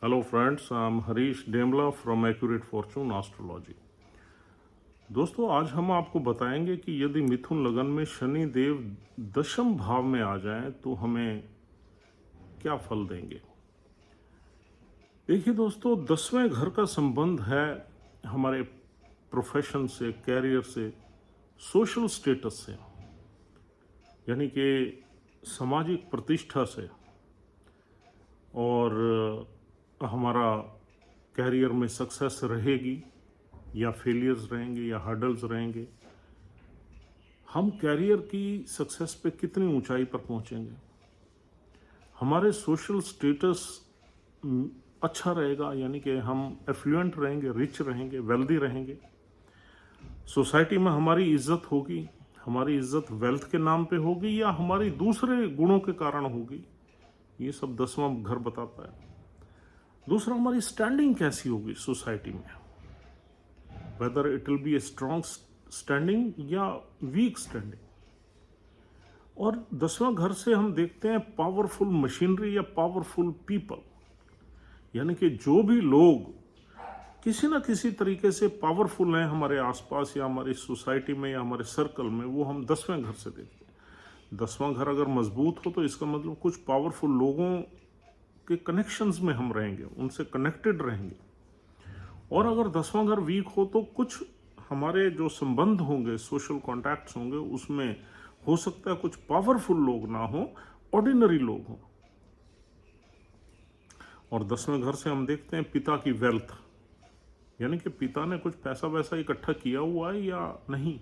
Hello friends, I'm Harish Demla from accurate fortune astrology. दोस्तों, आज हम आपको बताएंगे कि यदि मिथुन लगन में शनि देव दशम भाव में आ जाएं तो हमें क्या फल देंगे। देखिए दोस्तों, 10वें घर का संबंध है हमारे प्रोफेशन से, कैरियर से, सोशल स्टेटस से, यानी कि सामाजिक प्रतिष्ठा से, और हमारा कैरियर में सक्सेस रहेगी या फेलियर्स रहेंगे या हर्डल्स रहेंगे, हम कैरियर की सक्सेस पे कितनी ऊंचाई पर पहुंचेंगे, हमारे सोशल स्टेटस अच्छा रहेगा, यानी कि हम एफ्लुएंट रहेंगे, रिच रहेंगे, वेल्दी रहेंगे, सोसाइटी में हमारी इज्जत होगी, हमारी इज्जत वेल्थ के नाम पे होगी या हमारी दूसरे गुणों के कारण होगी, ये सब 10वां घर बताता है। दूसरा, हमारी स्टैंडिंग कैसी होगी सोसाइटी में, whether it will be a strong standing या वीक स्टैंडिंग। और 10वां घर से हम देखते हैं पावरफुल मशीनरी या पावरफुल पीपल, यानी कि जो भी लोग किसी ना किसी तरीके से पावरफुल हैं हमारे आसपास या हमारी सोसाइटी में या हमारे सर्कल में, वो हम 10वें घर से देखते हैं। 10वां घर अगर मजबूत हो तो इसका मतलब कुछ पावरफुल लोगों के कनेक्शंस में हम रहेंगे, उनसे कनेक्टेड रहेंगे। और अगर 10वां घर वीक हो तो कुछ हमारे जो संबंध होंगे, सोशल कॉन्टैक्ट्स होंगे, उसमें हो सकता है कुछ पावरफुल लोग ना हो, ऑर्डिनरी लोग हों। और 10वें घर से हम देखते हैं पिता की वेल्थ, यानी कि पिता ने कुछ पैसा वैसा इकट्ठा किया हुआ है या नहीं,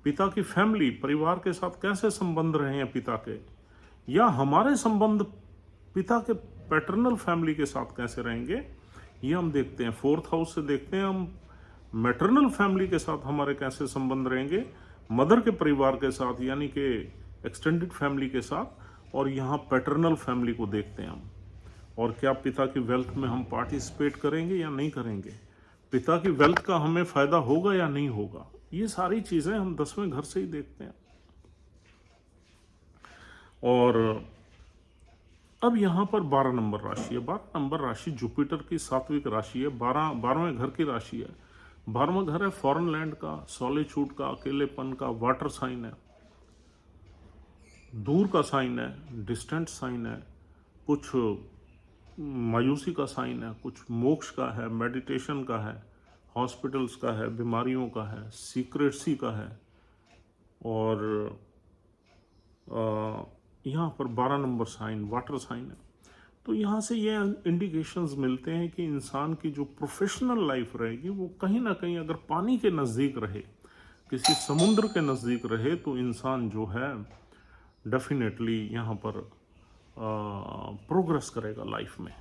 पिता की फैमिली, परिवार के साथ कैसे संबंध रहे हैं पिता के, या हमारे संबंध पिता के पैटर्नल फैमिली के साथ कैसे रहेंगे, ये हम देखते हैं। 4th हाउस से देखते हैं हम मैटरनल फैमिली के साथ हमारे कैसे संबंध रहेंगे, मदर के परिवार के साथ, यानी कि एक्सटेंडेड फैमिली के साथ, और यहाँ पैटर्नल फैमिली को देखते हैं हम। और क्या पिता की वेल्थ में हम पार्टिसिपेट करेंगे या नहीं करेंगे, पिता की वेल्थ का हमें फायदा होगा या नहीं होगा, ये सारी चीजें हम 10वें घर से ही देखते हैं। और अब यहाँ पर 12 नंबर राशि है। 12 नंबर राशि जुपिटर की सात्विक राशि है, 12वें घर की राशि है। 12वां घर है फॉरेन लैंड का, सॉलिट्यूड का, अकेलेपन का, वाटर साइन है, दूर का साइन है, डिस्टेंट साइन है, कुछ मायूसी का साइन है, कुछ मोक्ष का है, मेडिटेशन का है, हॉस्पिटल्स का है, बीमारियों का है, सीक्रेटसी का है। और यहाँ पर 12 नंबर साइन वाटर साइन है। तो यहाँ से ये इंडिकेशंस मिलते हैं कि इंसान की जो प्रोफेशनल लाइफ रहेगी वो कहीं ना कहीं अगर पानी के नज़दीक रहे, किसी समुद्र के नज़दीक रहे, तो इंसान जो है डेफिनेटली यहाँ पर प्रोग्रेस करेगा लाइफ में।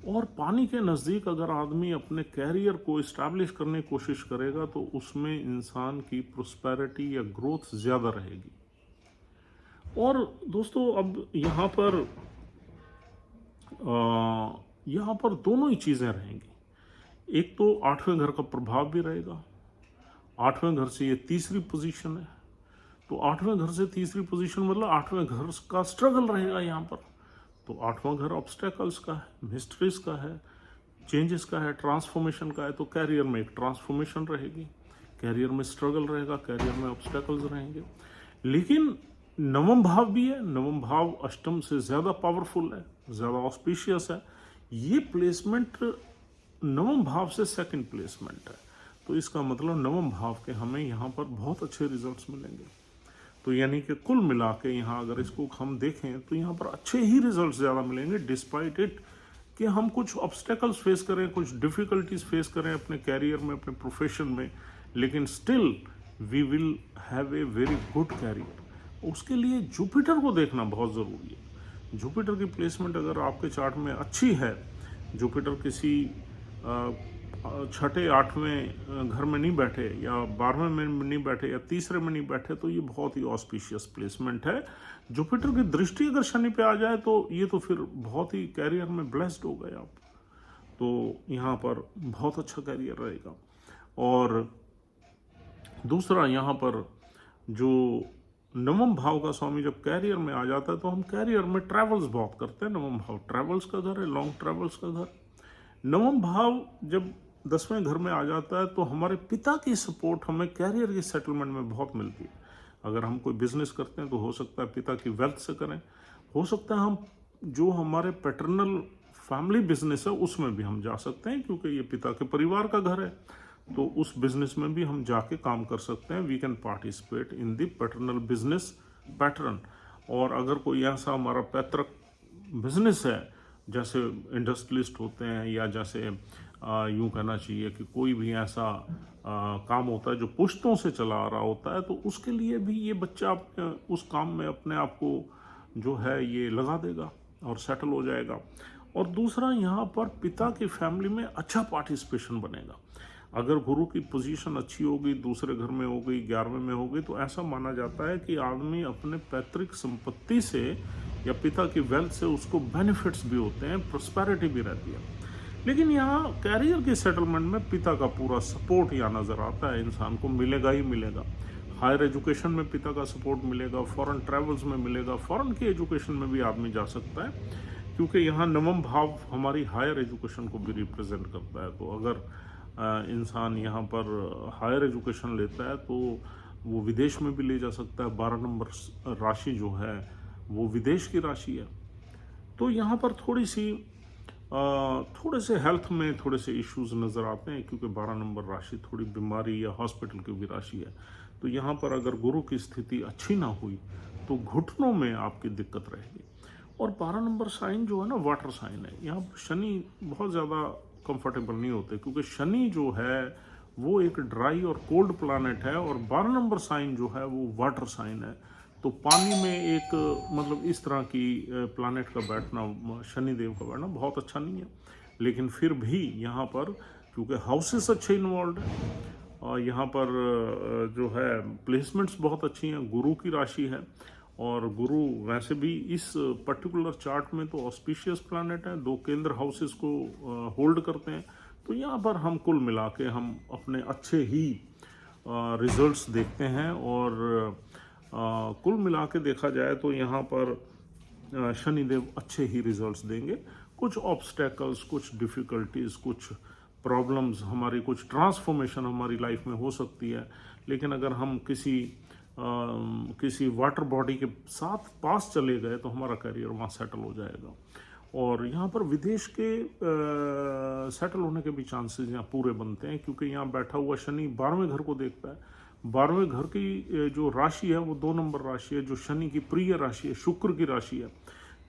और पानी के नज़दीक अगर आदमी अपने कैरियर को इस्टेब्लिश करने की कोशिश करेगा तो उसमें इंसान की प्रोस्पेरिटी या ग्रोथ ज़्यादा रहेगी। और दोस्तों, अब यहाँ पर दोनों ही चीज़ें रहेंगी। एक तो 8वें घर का प्रभाव भी रहेगा, 8वें घर से ये तीसरी पोजीशन है, तो 8वें घर से तीसरी पोजीशन मतलब 8वें घर का स्ट्रगल रहेगा यहाँ पर। तो 8वां घर ऑब्स्टेकल्स का है, मिस्ट्रीज का है, चेंजेस का है, ट्रांसफॉर्मेशन का है। तो कैरियर में एक ट्रांसफॉर्मेशन रहेगी, कैरियर में स्ट्रगल रहेगा, कैरियर में ऑब्स्टेकल्स रहेंगे। लेकिन नवम भाव भी है, नवम भाव अष्टम से ज़्यादा पावरफुल है, ज़्यादा ऑस्पिशियस है। ये प्लेसमेंट नवम भाव से सेकंड प्लेसमेंट है, तो इसका मतलब नवम भाव के हमें यहाँ पर बहुत अच्छे रिजल्ट्स मिलेंगे। तो यानी कि कुल मिला के यहाँ अगर इसको हम देखें तो यहाँ पर अच्छे ही रिजल्ट्स ज़्यादा मिलेंगे, डिस्पाइट इट कि हम कुछ ऑब्स्टेकल्स फेस करें, कुछ डिफ़िकल्टीज फेस करें अपने कैरियर में, अपने प्रोफेशन में, लेकिन still we will have a very good career. उसके लिए जुपिटर को देखना बहुत ज़रूरी है। जुपिटर की प्लेसमेंट अगर आपके चार्ट में अच्छी है, जुपिटर किसी छठे 8वें घर में नहीं बैठे या 12वें में नहीं बैठे या तीसरे में नहीं बैठे, तो ये बहुत ही ऑस्पिशियस प्लेसमेंट है। जुपिटर की दृष्टि अगर शनि पे आ जाए तो ये तो फिर बहुत ही कैरियर में ब्लेस्ड हो गए आप, तो यहाँ पर बहुत अच्छा कैरियर रहेगा। और दूसरा, यहाँ पर जो नवम भाव का स्वामी जब कैरियर में आ जाता है तो हम कैरियर में ट्रैवल्स बहुत करते हैं। नवम भाव ट्रैवल्स का घर है, लॉन्ग ट्रैवल्स का घर। नवम भाव जब 10वें घर में आ जाता है तो हमारे पिता की सपोर्ट हमें कैरियर की सेटलमेंट में बहुत मिलती है। अगर हम कोई बिजनेस करते हैं तो हो सकता है पिता की वेल्थ से करें, हो सकता है हम जो हमारे पैटर्नल फैमिली बिजनेस है उसमें भी हम जा सकते हैं, क्योंकि ये पिता के परिवार का घर है, तो उस बिजनेस में भी हम जाके काम कर सकते हैं। We can participate in the paternal business pattern. और अगर कोई ऐसा हमारा पैतृक बिजनेस है, जैसे इंडस्ट्रियलिस्ट होते हैं, या जैसे यूं कहना चाहिए कि कोई भी ऐसा काम होता है जो पुश्तों से चला आ रहा होता है, तो उसके लिए भी ये बच्चा उस काम में अपने आप को जो है ये लगा देगा और सेटल हो जाएगा। और दूसरा, यहाँ पर पिता की फैमिली में अच्छा पार्टिसिपेशन बनेगा। अगर गुरु की पोजीशन अच्छी होगी, दूसरे घर में हो गई, 11वें में हो गई, तो ऐसा माना जाता है कि आदमी अपने पैतृक संपत्ति से या पिता की वेल्थ से उसको बेनिफिट्स भी होते हैं, प्रोस्पेरिटी भी रहती है। लेकिन यहाँ कैरियर के सेटलमेंट में पिता का पूरा सपोर्ट यहाँ नज़र आता है, इंसान को मिलेगा ही मिलेगा। हायर एजुकेशन में पिता का सपोर्ट मिलेगा, फॉरेन ट्रैवल्स में मिलेगा, फॉरेन की एजुकेशन में भी आदमी जा सकता है, क्योंकि यहाँ नवम भाव हमारी हायर एजुकेशन को भी रिप्रेजेंट करता है। तो अगर इंसान यहाँ पर हायर एजुकेशन लेता है तो वो विदेश में भी ले जा सकता है। 12 नंबर राशि जो है वो विदेश की राशि है। तो यहाँ पर थोड़े से हेल्थ में थोड़े से इश्यूज नज़र आते हैं, क्योंकि 12 नंबर राशि थोड़ी बीमारी या हॉस्पिटल की भी राशि है। तो यहाँ पर अगर गुरु की स्थिति अच्छी ना हुई तो घुटनों में आपकी दिक्कत रहेगी। और 12 नंबर साइन जो है ना, वाटर साइन है। यहाँ पर शनि बहुत ज़्यादा कंफर्टेबल नहीं होते, क्योंकि शनि जो है वो एक ड्राई और कोल्ड प्लैनेट है, और 12 नंबर साइन जो है वो वाटर साइन है। तो पानी में एक मतलब इस तरह की प्लैनेट का बैठना, शनिदेव का बैठना बहुत अच्छा नहीं है। लेकिन फिर भी यहाँ पर क्योंकि हाउसेस अच्छे इन्वॉल्व है, और यहाँ पर जो है प्लेसमेंट्स बहुत अच्छी हैं, गुरु की राशि है, और गुरु वैसे भी इस पर्टिकुलर चार्ट में तो ऑस्पिशियस प्लैनेट है, 2 केंद्र हाउसेस को होल्ड करते हैं। तो यहाँ पर हम कुल मिला के हम अपने अच्छे ही रिजल्ट्स देखते हैं, और कुल मिला के देखा जाए तो यहाँ पर शनिदेव अच्छे ही रिजल्ट्स देंगे। कुछ ऑब्स्टेकल्स, कुछ डिफ़िकल्टीज, कुछ प्रॉब्लम्स, हमारी कुछ ट्रांसफॉर्मेशन हमारी लाइफ में हो सकती है, लेकिन अगर हम किसी वाटर बॉडी के साथ पास चले गए तो हमारा करियर वहाँ सेटल हो जाएगा। और यहाँ पर विदेश के सेटल होने के भी चांसेस यहाँ पूरे बनते हैं, क्योंकि यहाँ बैठा हुआ शनि 12वें घर को देखता है। 12वें घर की जो राशि है वो 2 नंबर राशि है, जो शनि की प्रिय राशि है, शुक्र की राशि है।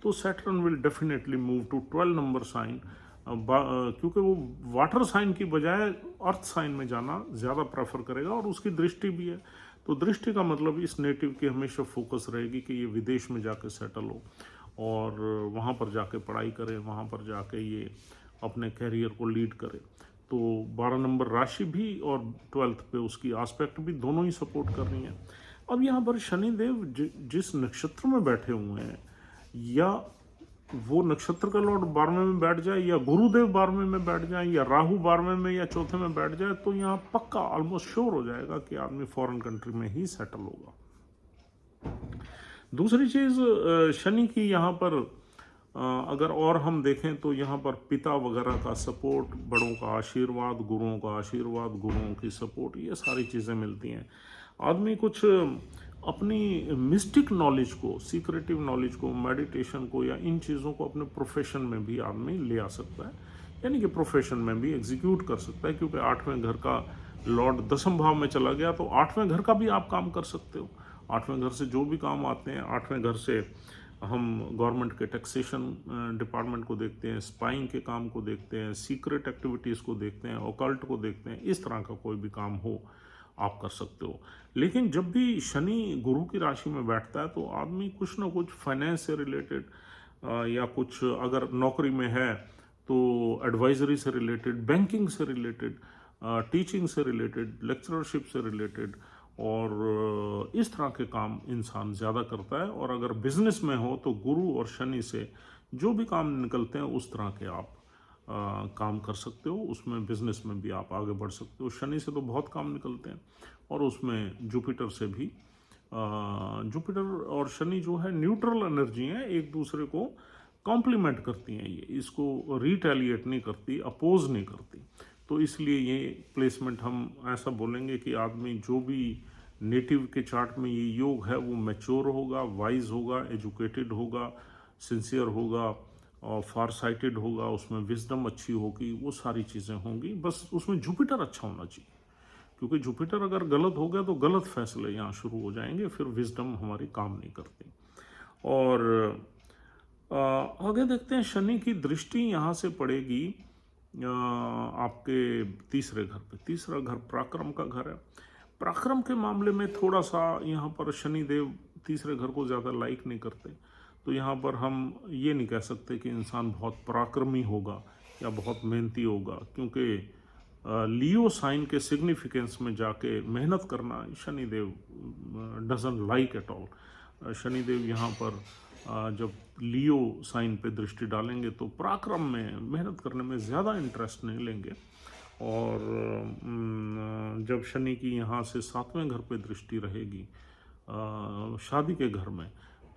तो Saturn will definitely move to 12 number sign, क्योंकि वो वाटर साइन की बजाय अर्थ साइन में जाना ज़्यादा प्रेफर करेगा, और उसकी दृष्टि भी है। तो दृष्टि का मतलब इस नेटिव की हमेशा फोकस रहेगी कि ये विदेश में जाके सेटल हो और वहाँ पर जाके पढ़ाई करे, वहाँ पर जाके ये अपने कैरियर को लीड करे। तो 12 नंबर राशि भी और 12th पे उसकी आस्पेक्ट भी दोनों ही सपोर्ट कर रही हैं। अब यहाँ पर शनिदेव जिस नक्षत्र में बैठे हुए हैं, या वो नक्षत्र का लॉर्ड 12वें में बैठ जाए, या गुरुदेव 12वें में बैठ जाए, या राहु 12वें में या चौथे में बैठ जाए, तो यहाँ पक्का ऑलमोस्ट श्योर हो जाएगा कि आदमी फॉरेन कंट्री में ही सेटल होगा। दूसरी चीज़ शनि की यहाँ पर अगर और हम देखें तो यहाँ पर पिता वगैरह का सपोर्ट, बड़ों का आशीर्वाद, गुरुओं का आशीर्वाद, गुरुओं की सपोर्ट, ये सारी चीज़ें मिलती हैं। आदमी कुछ अपनी मिस्टिक नॉलेज को, सीक्रेटिव नॉलेज को, मेडिटेशन को, या इन चीज़ों को अपने प्रोफेशन में भी आदमी ले आ सकता है, यानी कि प्रोफेशन में भी एग्जीक्यूट कर सकता है। क्योंकि 8वें घर का लॉर्ड 10वें भाव में चला गया, तो 8वें घर का भी आप काम कर सकते हो। 8वें घर से जो भी काम आते हैं, 8वें घर से हम गवर्नमेंट के टैक्सेशन डिपार्टमेंट को देखते हैं, स्पाइंग के काम को देखते हैं, सीक्रेट एक्टिविटीज़ को देखते हैं, ऑकल्ट को देखते हैं। इस तरह का कोई भी काम हो आप कर सकते हो। लेकिन जब भी शनि गुरु की राशि में बैठता है तो आदमी कुछ ना कुछ फाइनेंस से रिलेटेड, या कुछ अगर नौकरी में है तो एडवाइजरी से रिलेटेड, बैंकिंग से रिलेटेड, टीचिंग से रिलेटेड, लेक्चरशिप से रिलेटेड, और इस तरह के काम इंसान ज़्यादा करता है। और अगर बिजनेस में हो तो गुरु और शनि से जो भी काम निकलते हैं उस तरह के आप काम कर सकते हो, उसमें बिजनेस में भी आप आगे बढ़ सकते हो। शनि से तो बहुत काम निकलते हैं, और उसमें जुपिटर से भी जुपिटर और शनि जो है न्यूट्रल एनर्जी है, एक दूसरे को कॉम्प्लीमेंट करती हैं, ये इसको रिटेलिएट नहीं करती, अपोज नहीं करती। तो इसलिए ये प्लेसमेंट हम ऐसा बोलेंगे कि आदमी जो भी नेटिव के चार्ट में ये योग है वो मैच्योर होगा, वाइज होगा, एजुकेटेड होगा, सिंसियर होगा और फार साइटेड होगा, उसमें विजडम अच्छी होगी, वो सारी चीज़ें होंगी। बस उसमें जुपिटर अच्छा होना चाहिए, क्योंकि जुपिटर अगर गलत हो गया तो गलत फैसले यहाँ शुरू हो जाएंगे, फिर विजडम हमारी काम नहीं करती। और आगे देखते हैं, शनि की दृष्टि यहाँ से पड़ेगी आपके तीसरे घर पे। तीसरा घर पराक्रम का घर है। पराक्रम के मामले में थोड़ा सा यहाँ पर शनि देव तीसरे घर को ज़्यादा लाइक नहीं करते। तो यहाँ पर हम ये नहीं कह सकते कि इंसान बहुत पराक्रमी होगा या बहुत मेहनती होगा, क्योंकि लियो साइन के सिग्निफिकेंस में जाके मेहनत करना Shanidev doesn't like at all. Shanidev यहाँ पर जब लियो साइन पे दृष्टि डालेंगे तो पराक्रम में मेहनत करने में ज़्यादा इंटरेस्ट नहीं लेंगे। और जब शनि की यहाँ से 7वें घर पे दृष्टि रहेगी शादी के घर में,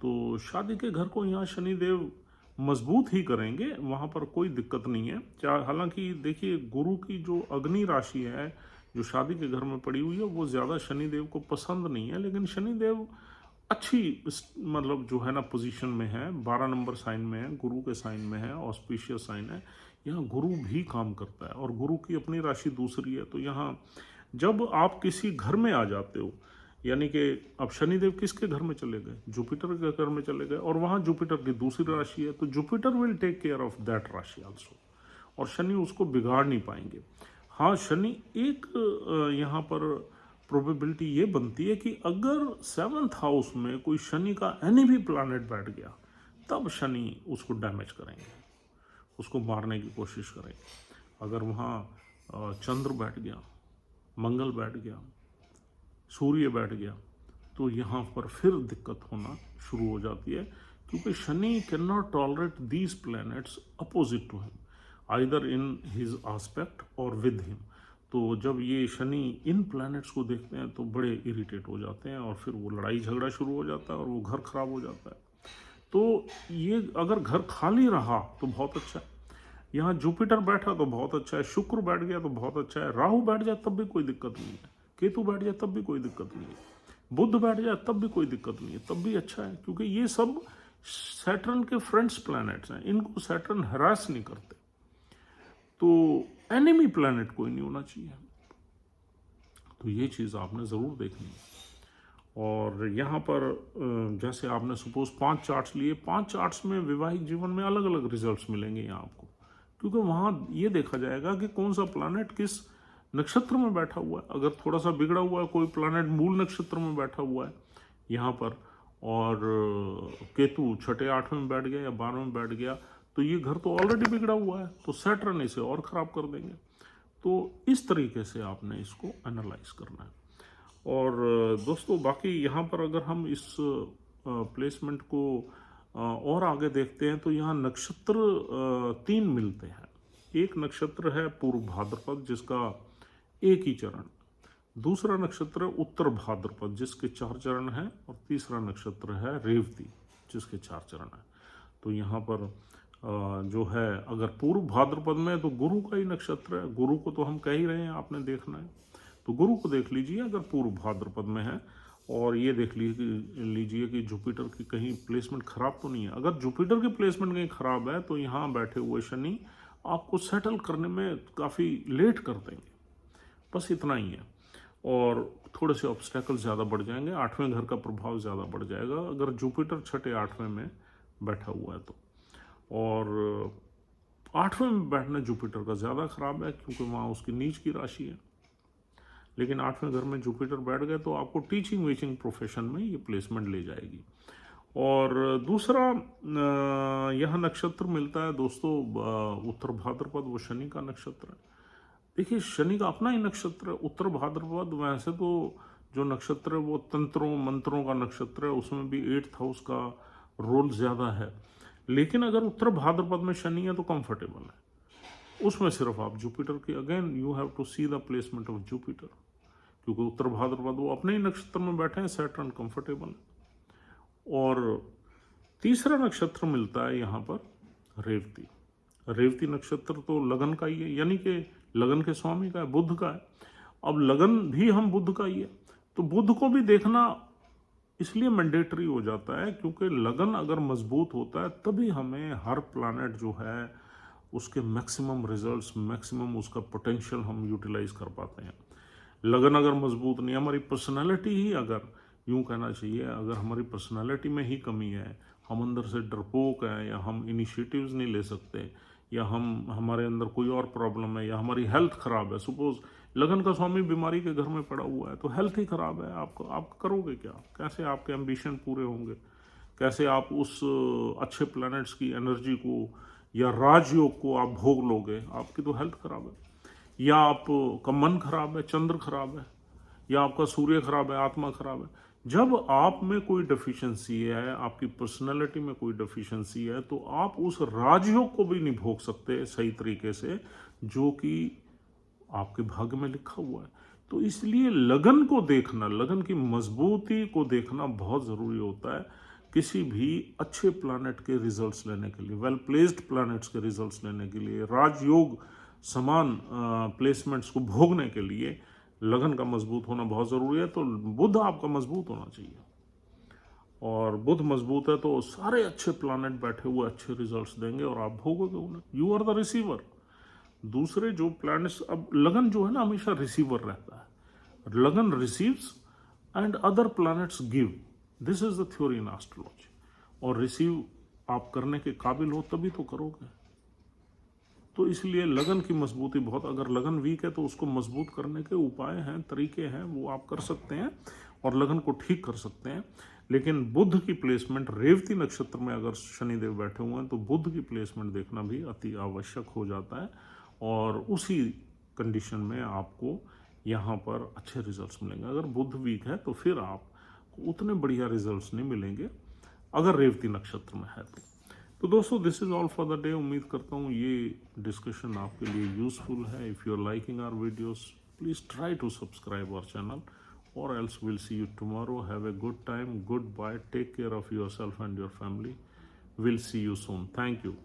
तो शादी के घर को यहाँ शनिदेव मजबूत ही करेंगे, वहाँ पर कोई दिक्कत नहीं है। हालांकि देखिए, गुरु की जो अग्नि राशि है जो शादी के घर में पड़ी हुई है वो ज़्यादा शनिदेव को पसंद नहीं है, लेकिन शनिदेव अच्छी मतलब जो है ना पोजीशन में है, 12 नंबर साइन में है, गुरु के साइन में है, ऑस्पिशियस साइन है। यहाँ गुरु भी काम करता है और गुरु की अपनी राशि दूसरी है। तो यहाँ जब आप किसी घर में आ जाते हो, यानी कि अब शनिदेव किसके घर में चले गए? जुपिटर के घर में चले गए, और वहाँ जुपिटर की दूसरी राशि है, तो Jupiter will take care of that राशि आल्सो, और शनि उसको बिगाड़ नहीं पाएंगे। हाँ, शनि एक यहाँ पर प्रोबेबिलिटी ये बनती है कि अगर 7th हाउस में कोई शनि का एनी भी प्लैनेट बैठ गया, तब शनि उसको डैमेज करेंगे, उसको मारने की कोशिश करेंगे। अगर वहाँ चंद्र बैठ गया, मंगल बैठ गया, सूर्य बैठ गया, तो यहाँ पर फिर दिक्कत होना शुरू हो जाती है, क्योंकि Shani can not tolerate these planets opposite to him, either in his aspect or with him. तो जब ये शनि इन प्लैनेट्स को देखते हैं तो बड़े इरिटेट हो जाते हैं, और फिर वो लड़ाई झगड़ा शुरू हो जाता है और वो घर खराब हो जाता है। तो ये अगर घर खाली रहा तो बहुत अच्छा है, यहाँ जुपिटर बैठा तो बहुत अच्छा है, शुक्र बैठ गया तो बहुत अच्छा है, राहु बैठ जाए तब भी कोई दिक्कत नहीं है, केतु बैठ जाए तब भी कोई दिक्कत नहीं है, बुध बैठ जाए तब भी कोई दिक्कत नहीं है, तब भी अच्छा है, क्योंकि ये सब सैटर्न के फ्रेंड्स प्लैनेट्स हैं, इनको सैटर्न हरास नहीं करते। तो एनिमी प्लैनेट कोई नहीं होना चाहिए। तो ये चीज़ आपने ज़रूर देखनी है। और यहाँ पर जैसे आपने सपोज 5 चार्ट्स लिए, 5 चार्ट्स में वैवाहिक जीवन में अलग अलग रिजल्ट्स मिलेंगे यहाँ आपको, क्योंकि वहाँ ये देखा जाएगा कि कौन सा प्लैनेट किस नक्षत्र में बैठा हुआ है। अगर थोड़ा सा बिगड़ा हुआ है कोई प्लैनेट मूल नक्षत्र में बैठा हुआ है यहाँ पर, और केतु 6, 8वें में बैठ गया या 12वें में बैठ गया, तो ये घर तो ऑलरेडी बिगड़ा हुआ है, तो सैटर्न इसे और ख़राब कर देंगे। तो इस तरीके से आपने इसको एनालाइज करना है। और दोस्तों, बाकी यहाँ पर अगर हम इस प्लेसमेंट को और आगे देखते हैं तो यहाँ नक्षत्र 3 मिलते हैं। एक नक्षत्र है पूर्व भाद्रपद जिसका एक ही चरण, दूसरा नक्षत्र उत्तर भाद्रपद जिसके 4 चरण हैं, और तीसरा नक्षत्र है रेवती जिसके 4 चरण हैं। तो यहाँ पर जो है, अगर पूर्व भाद्रपद में तो गुरु का ही नक्षत्र है, गुरु को तो हम कह ही रहे हैं, आपने देखना है, तो गुरु को देख लीजिए अगर पूर्व भाद्रपद में है। और ये देख लीजिए कि जुपिटर की कहीं प्लेसमेंट खराब तो नहीं है। अगर जुपिटर की प्लेसमेंट कहीं खराब है तो यहाँ बैठे हुए शनि आपको सेटल करने में काफ़ी लेट कर देंगे, बस इतना ही है। और थोड़े से ऑब्स्टेकल ज़्यादा बढ़ जाएंगे, 8वें घर का प्रभाव ज़्यादा बढ़ जाएगा अगर जुपिटर 6, 8वें में बैठा हुआ है तो। और 8वें में बैठना जुपिटर का ज़्यादा ख़राब है, क्योंकि वहाँ उसकी नीच की राशि है। लेकिन 8वें घर में जुपिटर बैठ गए तो आपको टीचिंग वीचिंग प्रोफेशन में ये प्लेसमेंट ले जाएगी। और दूसरा यह नक्षत्र मिलता है दोस्तों उत्तर भाद्रपद, वो शनि का नक्षत्र है। देखिए, शनि का अपना ही नक्षत्र है उत्तर भाद्रपद। वैसे तो जो नक्षत्र है वो तंत्रों मंत्रों का नक्षत्र है, उसमें भी 8th हाउस का रोल ज़्यादा है। लेकिन अगर उत्तर भाद्रपद में शनि है तो कंफर्टेबल है, उसमें सिर्फ आप जुपिटर की, again you have to see the placement of Jupiter, क्योंकि उत्तर भाद्रपद वो अपने ही नक्षत्र में बैठे हैं, सैटर्न कंफर्टेबल है। और तीसरा नक्षत्र मिलता है यहाँ पर रेवती। रेवती नक्षत्र तो लगन का ही है, यानी कि लगन के स्वामी का है, बुध का है। अब लगन भी हम बुध का ही है, तो बुध को भी देखना इसलिए मैंडेटरी हो जाता है क्योंकि लगन अगर मजबूत होता है तभी हमें हर प्लैनेट जो है उसके मैक्सिमम रिजल्ट्स, मैक्सिमम उसका पोटेंशियल हम यूटिलाइज कर पाते हैं। लगन अगर मजबूत नहीं, हमारी पर्सनालिटी ही, अगर यूं कहना चाहिए, अगर हमारी पर्सनालिटी में ही कमी है, हम अंदर से डरपोक हैं, या हम इनिशिएटिव्स नहीं ले सकते, या हमारे अंदर कोई और प्रॉब्लम है, या हमारी हेल्थ खराब है। सपोज लगन का स्वामी बीमारी के घर में पड़ा हुआ है तो हेल्थ ही खराब है, आप करोगे क्या? कैसे आपके एम्बिशन पूरे होंगे? कैसे आप उस अच्छे प्लैनेट्स की एनर्जी को या राजयोग को आप भोग लोगे? आपकी तो हेल्थ खराब है, या आपका मन खराब है, चंद्र खराब है, या आपका सूर्य खराब है, आत्मा खराब है। जब आप में कोई डेफिशिएंसी है, आपकी पर्सनैलिटी में कोई डेफिशिएंसी है, तो आप उस राजयोग को भी नहीं भोग सकते सही तरीके से जो कि आपके भाग्य में लिखा हुआ है। तो इसलिए लगन को देखना, लगन की मजबूती को देखना बहुत ज़रूरी होता है किसी भी अच्छे प्लैनेट के रिजल्ट्स लेने के लिए, वेल प्लेस्ड प्लैनेट्स के रिजल्ट्स लेने के लिए, राजयोग समान प्लेसमेंट्स को भोगने के लिए लगन का मजबूत होना बहुत ज़रूरी है। तो बुध आपका मजबूत होना चाहिए, और बुध मजबूत है तो सारे अच्छे प्लैनेट बैठे हुए अच्छे रिजल्ट्स देंगे और आप भोगोगे उन्हें। You are the receiver. दूसरे जो प्लैनेट्स, अब लगन जो है ना हमेशा रिसीवर रहता है। लगन receives and other planets give, this is the theory in astrology. और रिसीव आप करने के काबिल हो तभी तो करोगे। तो इसलिए लगन की मजबूती बहुत, अगर लगन वीक है तो उसको मजबूत करने के उपाय हैं, तरीके हैं, वो आप कर सकते हैं और लगन को ठीक कर सकते हैं। लेकिन बुध की प्लेसमेंट रेवती नक्षत्र में अगर शनिदेव बैठे हुए हैं तो बुध की प्लेसमेंट देखना भी अति आवश्यक हो जाता है, और उसी कंडीशन में आपको यहाँ पर अच्छे रिजल्ट्स मिलेंगे। अगर बुध वीक है तो फिर आपको उतने बढ़िया रिजल्ट्स नहीं मिलेंगे अगर रेवती नक्षत्र में है तो दोस्तों this is all for the day. उम्मीद करता हूँ ये डिस्कशन आपके लिए यूजफुल है। If you are liking our videos please try to subscribe our channel, or else we'll see you tomorrow. Have a good time. Goodbye. Take care of yourself and your family. We'll see you soon. Thank you.